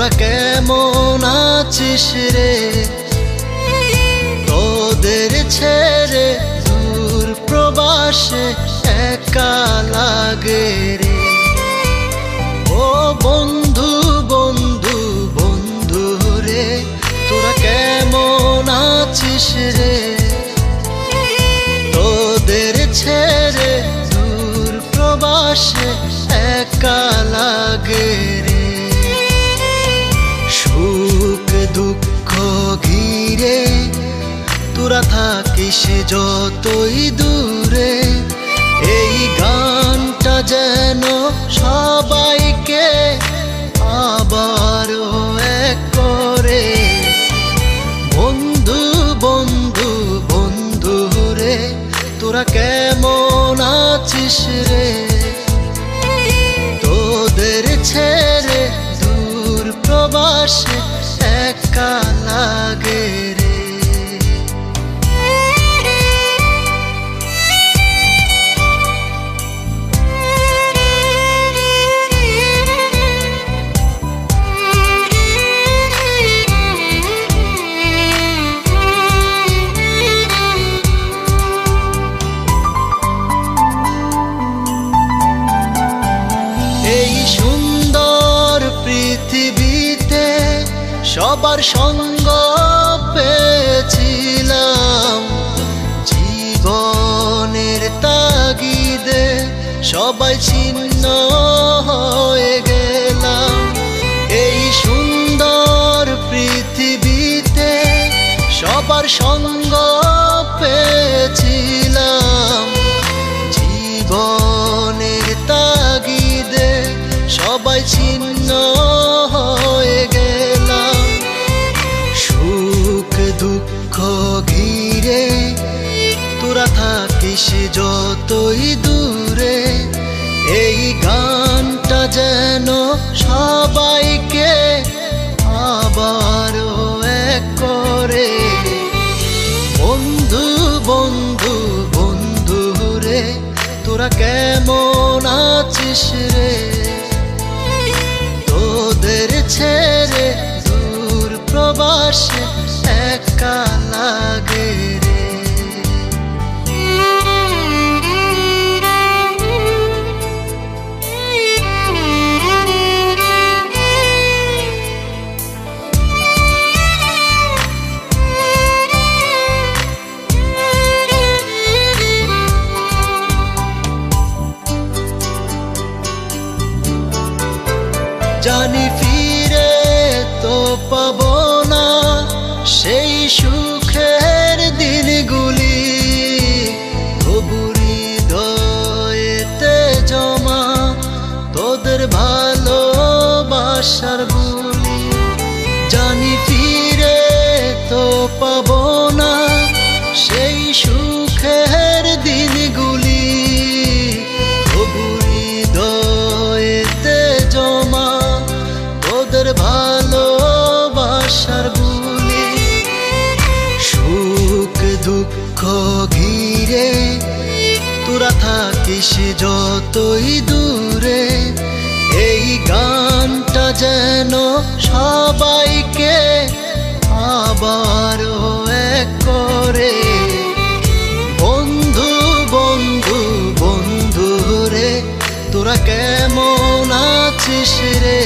তোরা কেমন আছিস রে? তোদের ছেড়ে দূর প্রবাসে একা লাগে রে। ও বন্ধু বন্ধু বন্ধু রে, তোরা কেমন আছিস রে? তোদের ছেড়ে দূর প্রবাসে একা লাগে রে। সুখ দুঃখ ঘিরে তোরা থাকিস যতই দূরে, এই গানটা যেন সবাইকে আবারও এক করে। বন্ধু বন্ধু বন্ধু রে, তোরা কেমন আছিস রে? তোদের ছেড়ে দূর প্রবাসে একা লাগে রে। এই সুন্দর পৃথিবীতে সবার সঙ্গ পেয়েছিলাম, জীবনের তাগিদে সবাই ছিন্ন হয়ে গেলাম। এই সুন্দর পৃথিবীতে সবার সঙ্গ পেয়েছিলাম, জীবনের তাগিদে সবাই ছিন্ন হয়ে গেলাম। সুখ দুঃখ ঘিরে তোরা থাকিস যতই দূরে, এই গানটা যেন সবাইকে আবারও এক করে। বন্ধু বন্ধু বন্ধু রে, তোরা কেমন আছিস রে? তোদের ছেড়ে দূর প্রবাসে একা লাগে রে। জানি ফিরে তো পাবো না সেই সুখের দিনগুলি, তবু হৃদয়েতে জমা তোদের ভালোবাসার বুলি। জানি ফিরে তো পাবো না সেই সুখের দিনগুলি, তবু হৃদয়েতে জমা তোদের ভালোবাসার বুলি। সুখ দুঃখ ঘিরে তোরা থাকিস যতই দূরে, এই গানটা যেন সবাইকে আবারও এক করে। বন্ধু বন্ধু বন্ধু রে, তোরা কেমন আছিস রে?